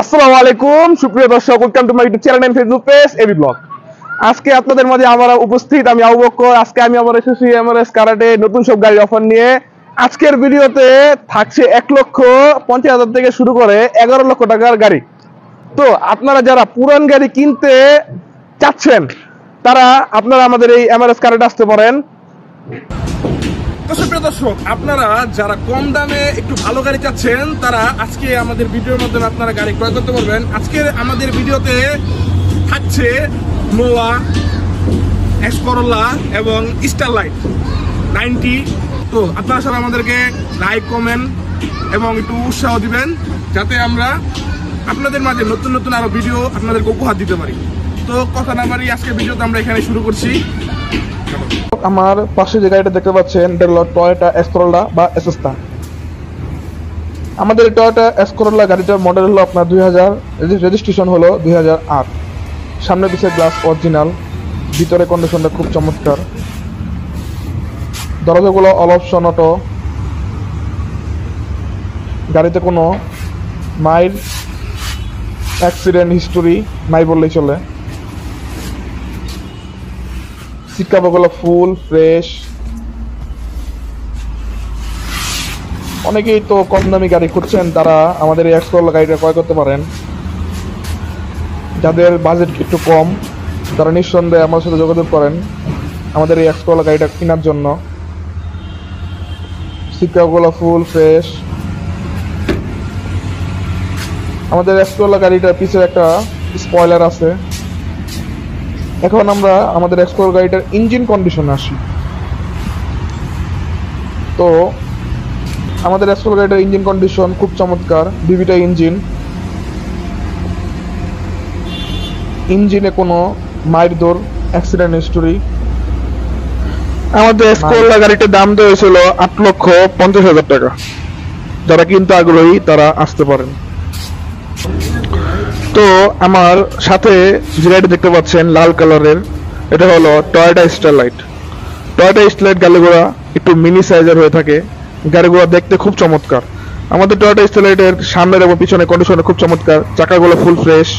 আসসালামু আলাইকুম সুপ্রিয় দর্শক, welcome to my YouTube channel and Facebook page AB blog. আজকে আপনাদের মাঝে আমরা উপস্থিত, আমি আবু বকর। আজকে আমি আবার এসেছি এমআরএস কারাটে নতুন সব গাড়ি অফার নিয়ে। আজকের ভিডিওতে থাকছে 1,50,000 থেকে শুরু করে 11 লক্ষ টাকার গাড়ি। তো আপনারা যারা পুরান গাড়ি কিনতে চাচ্ছেন তারা আপনারা আমাদের এই এমআরএস কারাটে আসতে পারেন। তো সুপ্রিয় দর্শক, আপনারা যারা কম দামে একটু ভালো গাড়ি চাচ্ছেন তারা আজকে আমাদের ভিডিওর মাধ্যমে আপনারা গাড়ি ক্রয় করতে পারবেন। আজকে আমাদের ভিডিওতে থাকছে নোয়া, এক্স করোলা এবং স্টারলাইট 90। তো আপনারা সবাই আমাদেরকে লাইক, কমেন্ট এবং একটু উৎসাহ দিবেন যাতে আমরা আপনাদের মাঝে নতুন নতুন আরো ভিডিও আপনাদেরকে উপহার দিতে পারি। তো কথা না বাড়ি আজকে ভিডিওতে আমরা এখানে শুরু করছি। আমার পাশে যে গাড়িটা দেখতে পাচ্ছেন এটা হলো টয়োটা এক্স করোলা বা এসেস্তা। আমাদের টয়োটা এক্স করোলা গাড়িটার মডেল হলো আপনার 2000, রেজিস্ট্রেশন হলো 2008। সামনে পিছে গ্লাস অরিজিনাল, ভিতরে কন্ডিশনটা খুব চমৎকার, দরজাগুলো অল অপশন অটো। গাড়িতে কোনো মাইল অ্যাক্সিডেন্ট হিস্টোরি নাই বললেই চলে। সিট কাভারগুলো ফুল ফ্রেশ। অনেকেই তো কম দামি গাড়ি খুঁজছেন, তারা আমাদের এই এক্স করোলা গাড়িটা ক্রয় করতে পারেন। যাদের বাজেট একটু কম তারা নিঃসন্দেহে আমার সাথে যোগাযোগ করেন আমাদের এই এক্স করোলা গাড়িটা কেনার জন্য। সিট কাভারগুলো ফুল ফ্রেশ। আমাদের এক্স করোলা গাড়িটার পিছে একটা স্পয়লার আছে। এখন আমরা আমাদের এক্স করোলা গাড়িটার ইঞ্জিন কন্ডিশনে আসি। তো আমাদের এক্স করোলা গাড়িটার ইঞ্জিন কন্ডিশন খুব চমৎকার, বিবিটা ইঞ্জিনে কোনো মাইর দৌড় অ্যাক্সিডেন্ট হিস্টোরি। আমাদের এক্স করোলা গাড়িটার দাম দেওয়া হয়েছিল 8,50,000 টাকা। যারা কিনতে আগ্রহী তারা আসতে পারেন। তো আমার সাথে যে গাড়িটা দেখতে পাচ্ছেন লাল কালারের, এটা হলো টয়োটা স্টারলাইট। টয়োটা স্টারলাইট গাড়িগুলো একটু মিনি সাইজের হয়ে থাকে, গাড়িগুলো দেখতে খুব চমৎকার। আমাদের টয়োটা স্টারলাইটের সামনের এবং পিছনের কন্ডিশনটা খুব চমৎকার, চাকাগুলো ফুল ফ্রেশ,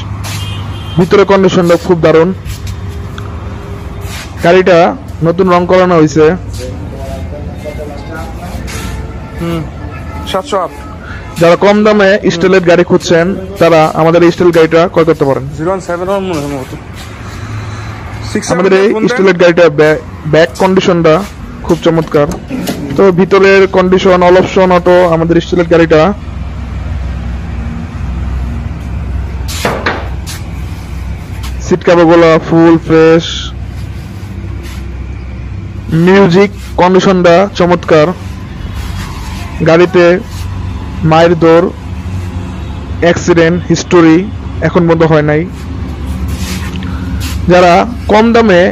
ভিতরে কন্ডিশনটা খুব দারুণ। গাড়িটা নতুন রং করানো হয়েছে। 708। যারা কম দামে স্টাইলের গাড়ি খুঁজছেন তারা আমাদের এই স্টাইল গাড়িটা ক্রয় করতে পারেন। আমাদের এই স্টাইলের গাড়িটা ব্যাক কন্ডিশনটা খুব চমৎকার। তো ভিতরের কন্ডিশন অল অপশন অটো আমাদের স্টাইলের গাড়িটা। সিট কাভারগুলো ফুল ফ্রেশ, মিউজিক কন্ডিশনটা চমৎকার। গাড়িতে মায়ের দৌড় অ্যাক্সিডেন্ট হিস্টোরি এখন পর্যন্ত হয় নাই। যারা কম দামে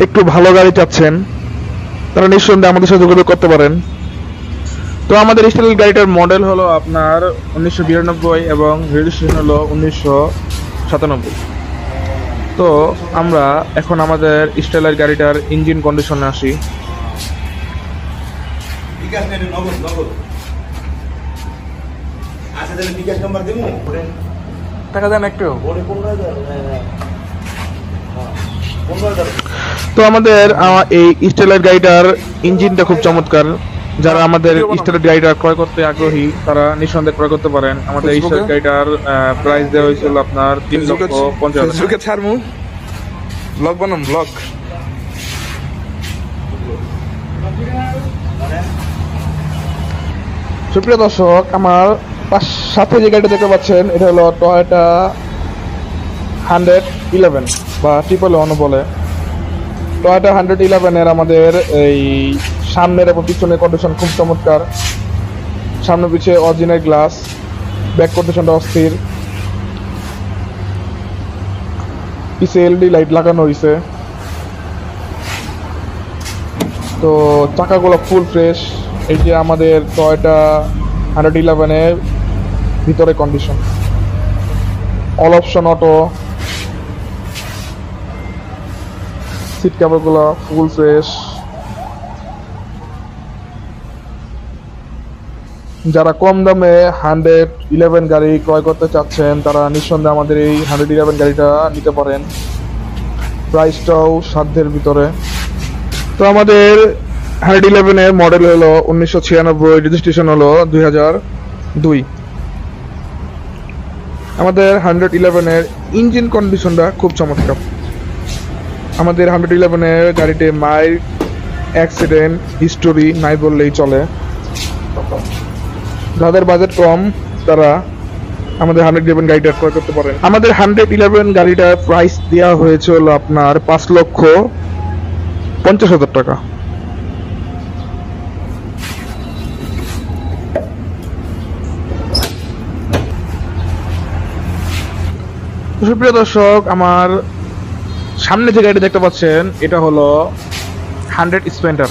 একটু ভালো গাড়ি চাচ্ছেন তারা নিঃসন্দেহে আমাদের সাথে যোগাযোগ করতে পারেন। তো আমাদের স্টাইল গাড়িটার মডেল হলো আপনার 1992 এবং রেজিস্ট্রেশন হলো 1997। তো আমরা এখন আমাদের স্টাইলের গাড়িটার ইঞ্জিন কন্ডিশনে আসি। টাকা দেন একটু। তো আমাদের এই স্টাইলার গাড়িটার ইঞ্জিনটা খুব চমৎকার। যারা আমাদের স্টাইলার গাড়িটা ক্রয় করতে আগ্রহী তারা নিঃসন্দেহে ক্রয় করতে পারেন। আমাদের এই স্টাইলার গাড়িটার প্রাইস দেওয়া হয়েছিল আপনার 3,50,000 ছাড়মু। ব্লগ বানাম ব্লগ। সুপ্রিয় দর্শক, আমার সাথে যে গাড়িটা দেখতে পাচ্ছেন এটা হলো টয়োটা 111 বা 111 বলে। টয়োটা 111 এর আমাদের এই সামনের এবং পিছনের কন্ডিশন খুব চমৎকার। সামনে পিছে অরিজিনাল গ্লাস, ব্যাক কন্ডিশনটা অস্থির, পিছে এলইডি লাইট লাগানো হয়েছে। তো চাকাগুলো ফুল ফ্রেশ। এই যে আমাদের টয়োটা 111 এর ভিতরে condition all option auto, seat কাভারগুলো ফুল ফ্রেশ। যারা কম দামে 111 গাড়ি ক্রয় করতে চাচ্ছেন তারা নিঃসন্দেহে আমাদের এই 111 গাড়িটা নিতে পারেন। প্রাইসটাও সাধ্যের ভিতরে। তো আমাদের 111 এর মডেল হলো 1996, রেজিস্ট্রেশন হলো 2002। আমাদের 111 এর ইঞ্জিন কন্ডিশনটা খুব চমৎকার। আমাদের 111 এর গাড়িতে মাইল, অ্যাক্সিডেন্ট হিস্টোরি নাই বললেই চলে। যাদের বাজেট কম তারা আমাদের 111 গাড়িটা ক্রয় করতে পারেন। আমাদের 111 গাড়িটার প্রাইস দেওয়া হয়েছে হলো আপনার 5,50,000 টাকা। সুপ্রিয় দর্শক, আমার সামনে যে গাড়িটা দেখতে পাচ্ছেন এটা হলো 100 স্প্লেন্ডার।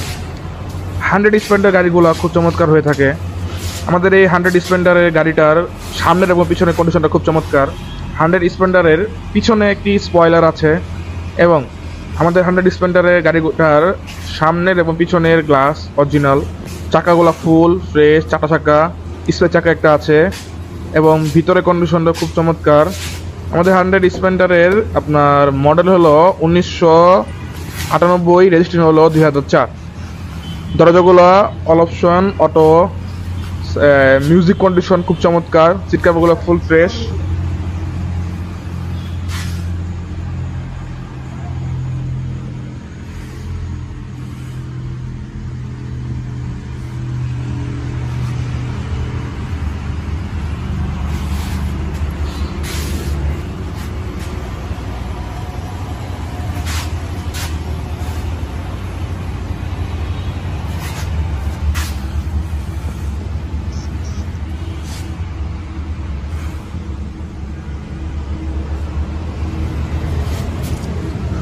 100 স্প্লেন্ডার গাড়িগুলো খুব চমৎকার হয়ে থাকে। আমাদের এই 100 স্প্লেন্ডারের গাড়িটার সামনের এবং পিছনের কন্ডিশনটা খুব চমৎকার। 100 স্প্লেন্ডারের পিছনে একটি স্পয়লার আছে এবং আমাদের 100 স্প্লেন্ডারের গাড়িটার সামনের এবং পিছনের গ্লাস অরিজিনাল। চাকাগুলো ফুল ফ্রেশ, চাকা স্পেয়ার চাকা একটা আছে এবং ভিতরে কন্ডিশনটা খুব চমৎকার। আমাদের 100 স্প্লেন্ডারের আপনার মডেল হলো 1998, রেজিস্ট্রেশন হলো 2004। দরজাগুলো all option auto, music condition খুব চমৎকার, সিট কভারগুলো ফুল ফ্রেশ।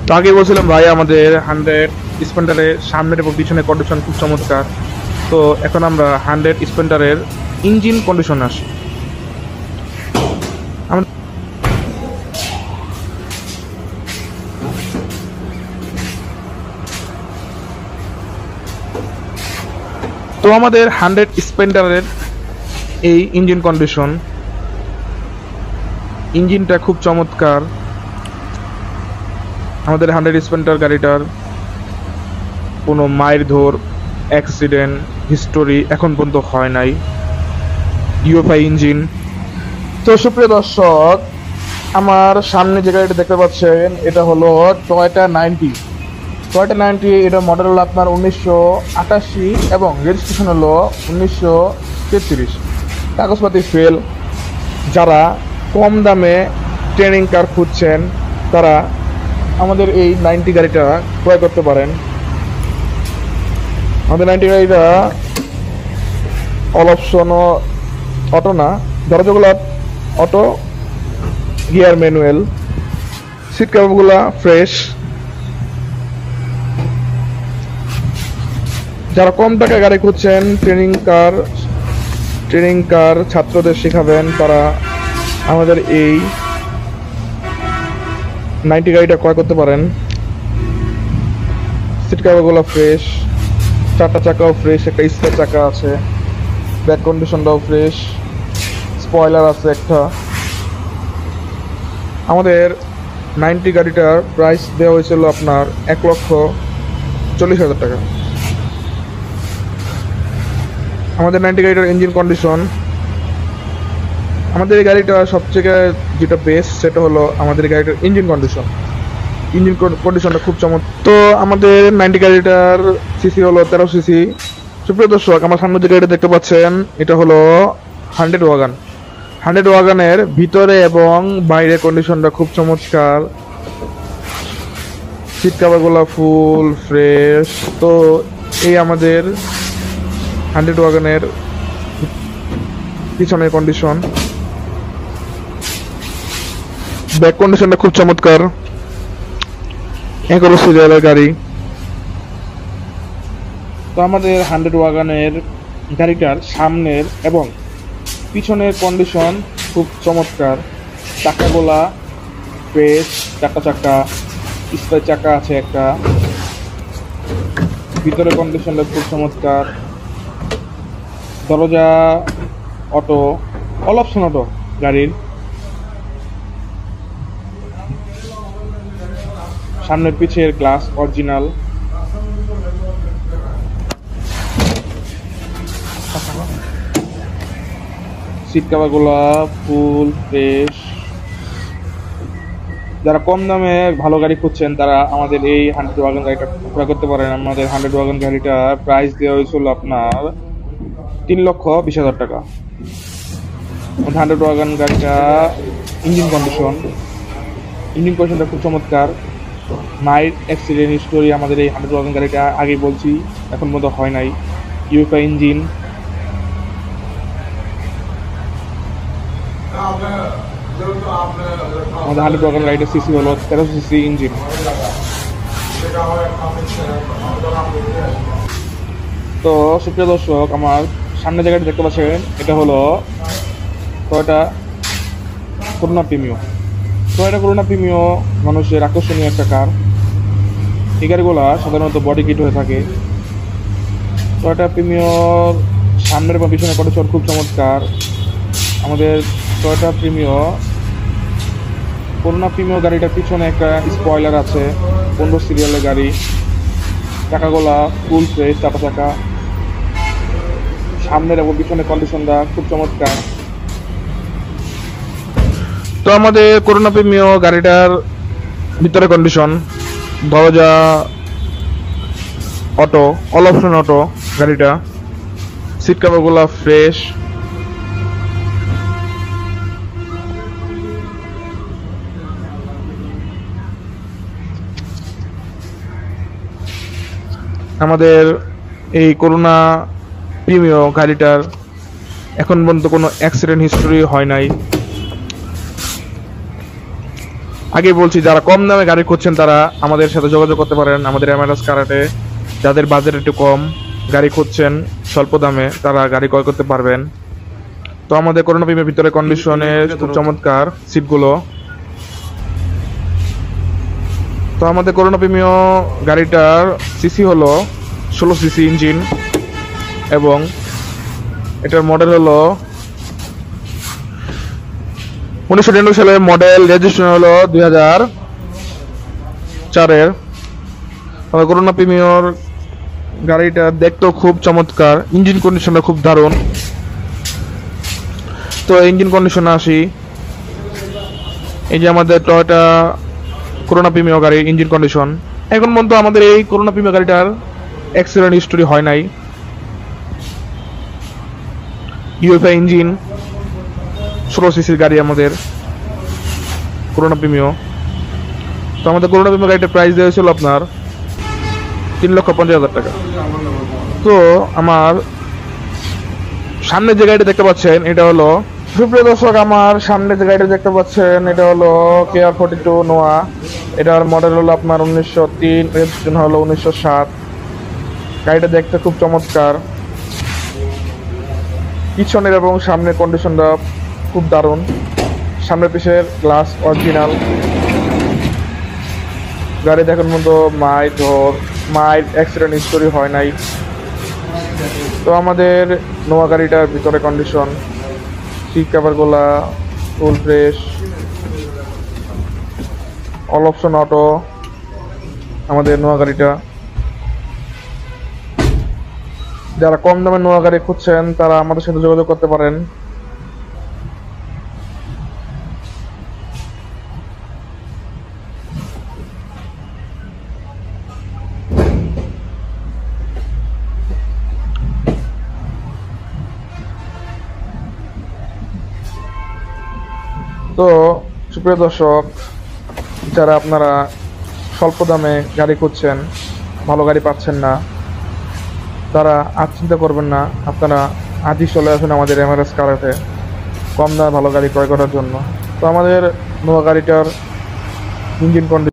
তো আগে বলছিলাম ভাই আমাদের 100 স্প্লেন্ডারের সামনের এবং পিছনের কন্ডিশন খুব চমৎকার। তো এখন আমরা 100 স্প্লেন্ডারের ইঞ্জিন কন্ডিশন আসি। তো আমাদের 100 স্প্লেন্ডারের এই ইঞ্জিন কন্ডিশন, ইঞ্জিনটা খুব চমৎকার। আমাদের 100 স্প্লেন্ডার গাড়িটার কোনো মায়ের ধর, অ্যাক্সিডেন্ট হিস্টোরি এখন পর্যন্ত হয় নাই। UFI engine. তো সুপ্রিয় দর্শক, আমার সামনে যে গাড়িটা দেখতে পাচ্ছেন এটা হলো টয়োটা 90। টয়োটা 90 এটা মডেল হলো আপনার 1988 এবং রেজিস্ট্রেশন হলো 1933। কাগজপাতি ফেল। যারা কম দামে ট্রেনিং কার খুঁজছেন তারা আমাদের এই 90 গাড়িটা ক্রয় করতে পারেন। আমাদের 90 গাড়িটা অল অপশন অটো না, দরজাগুলো অটো, গিয়ার ম্যানুয়াল, সিট কভারগুলো ফ্রেশ। যারা কম টাকায় গাড়ি খুঁজছেন, ট্রেনিং কার ছাত্রদের শেখাবেন, তারা আমাদের এই 90 গাড়িটা ক্রয় করতে পারেন। সিট কভারগুলো ফ্রেশ, চারটা চাকাও ফ্রেশ, একটা স্পেয়ার চাকা আছে, ব্যাক কন্ডিশনটাও ফ্রেশ, স্পয়লার আছে একটা। আমাদের 90 গাড়িটার প্রাইস দেওয়া হয়েছিল আপনার 1,40,000 টাকা। আমাদের 90 গাড়িটার ইঞ্জিন কন্ডিশন, আমাদের এই গাড়িটা সবথেকে যেটা বেস্ট সেটা হলো আমাদের গাড়িটার ইঞ্জিন কন্ডিশনটা খুব চমৎকার। তো আমাদের 90 গাড়িটার সিসি হলো 13 সিসি। সুপ্রিয় দর্শক, আমার সামনে যে গাড়িটা দেখতে পাচ্ছেন এটা হলো 100 ওয়াগন। 100 ওয়াগনের ভিতরে এবং বাইরে কন্ডিশনটা খুব চমৎকার। সিট কভারগুলো ফুল ফ্রেশ। তো এই আমাদের 100 ওয়াগনের পিছনের কন্ডিশন, ব্যাক কন্ডিশনটা খুব চমৎকার। 11 সিরিয়ালের গাড়ি। তো আমাদের 100 ওয়াগনের গাড়িটার সামনের এবং পিছনের কন্ডিশন খুব চমৎকার। চাকাগুলা ফ্রেশ, চারটা চাকা, স্পেয়ার চাকা আছে একটা, ভিতরে কন্ডিশনটা খুব চমৎকার। দরজা অটো, অল অপশন অটো গাড়ির। সামনের পিছের গ্লাস অরিজিনাল। সিট কভার গুলা ফুল ফ্রেশ। যারা কম দামে ভালো গাড়ি খুঁজছেন তারা আমাদের এই 100 ওয়াগন গাড়িটা ক্রয় করতে পারেন। আমাদের 100 ওয়াগন গাড়িটা প্রাইস দেওয়া হয়েছিল আপনার 3,20,000 টাকা। 100 ওয়াগন গাড়িটা ইঞ্জিন কন্ডিশনটা খুব চমৎকার। মাইল্ড অ্যাক্সিডেন্ট হিস্টোরি আমাদের এই 100 ওয়াগন গাড়িটা আগে বলছি, এখন মতো হয় নাই। UFI engine. আমাদের 100 ওয়াগন গাড়িটার সিসি হলো 1300 সিসি ইঞ্জিন। তো সুপ্রিয় দর্শক, আমার সামনে জায়গাটা দেখতে পাচ্ছেন, এটা হলো Toyota corona Premio. Toyota corona Premio মানুষের আকর্ষণীয় একটা কার। এই গাড়িগুলা সাধারণত বডি কিট হয়ে থাকে। টয়োটা প্রিমিওর সামনের বা পিছনের কন্ডিশন খুব চমৎকার। আমাদের টয়োটা প্রিমিও করোনা প্রিমিও গাড়িটার পিছনে একটা স্পয়লার আছে, 15 সিরিয়ালের গাড়ি। চাকাগুলা ফুল ফ্রেশ, চাপা চাকা। সামনের এবং পিছনের কন্ডিশনটা খুব চমৎকার। তো আমাদের করোনা প্রিমিও গাড়িটার ভিতরে কন্ডিশন, দরজা অটো, অল অপশন অটো গাড়িটা। সিট কভারগুলো ফ্রেশ। আমাদের এই করোনা প্রিমিও গাড়িটার এখন পর্যন্ত কোনো অ্যাক্সিডেন্ট হিস্টোরি হয় নাই। আগে বলছি, যারা কম দামে গাড়ি খুঁজছেন তারা আমাদের সাথে যোগাযোগ করতে পারেন। আমাদের এমআরএস কারাটে যাদের বাজেট একটু কম, গাড়ি খুঁজছেন স্বল্প দামে, তারা গাড়ি ক্রয় করতে পারবেন। তো আমাদের করোনা প্রিমিয়ার ভিতরে কন্ডিশনে খুব চমৎকার সিটগুলো। তো আমাদের করোনা প্রিমিও গাড়িটার সিসি হলো 16 সিসি ইঞ্জিন এবং এটার মডেল হলো 1999 সালের মডেল, রেজিস্ট্রেশন হলো 2004-এর। আমাদের করোনা প্রিমিওর গাড়িটা দেখতেও খুব চমৎকার, ইঞ্জিন কন্ডিশনটা খুব দারুণ। তো ইঞ্জিন কন্ডিশনে আসি, এই যে আমাদের টয়োটা করোনা প্রিমিও গাড়ির ইঞ্জিন কন্ডিশন। এখন পর্যন্ত আমাদের এই করোনা প্রিমিও গাড়িটার অ্যাক্সিডেন্ট হিস্টোরি হয় নাই। ইউএফআই ইঞ্জিন, 16 সিসির গাড়ি আমাদের করোনা প্রিমিও। তো আমাদের করোনা প্রিমিও গাড়িটার প্রাইস দেওয়া হয়েছিল আপনার 3,50,000 টাকা। তো আমার সামনে যে গাড়িটা দেখতে পাচ্ছেন এটা হলো, সুপ্রিয় দর্শক, আমার সামনে যে গাড়িটা দেখতে পাচ্ছেন এটা হলো KR42 নোয়া। এটার মডেল হলো আপনার 1903, রেজিস্ট্রেশন হলো 1907। গাড়িটা দেখতে খুব চমৎকার, পিছনের এবং সামনের কন্ডিশনটা খুব দারুণ। সামনের পিছের গ্লাস অরিজিনাল। গাড়ি দেখার মতো মাইল্ড অ্যাক্সিডেন্ট হিস্টোরি হয় নাই। তো আমাদের নোয়া গাড়িটার ভিতরে কন্ডিশন, সিট কভারগুলা full fresh, all option auto আমাদের নোয়া গাড়িটা। যারা কম দামে নোয়া গাড়ি খুঁজছেন তারা আমাদের সাথে যোগাযোগ করতে পারেন। তো সুপ্রিয় দর্শক, যারা আপনারা স্বল্প দামে গাড়ি খুঁজছেন, ভালো গাড়ি পাচ্ছেন না, তারা আর চিন্তা করবেন না, আপনারা আজই চলে আসুন আমাদের এমআরএস কারাতে কম দামে ভালো গাড়ি ক্রয় করার জন্য। তো আমাদের নোয়া গাড়িটার ইঞ্জিন কন্ডিশন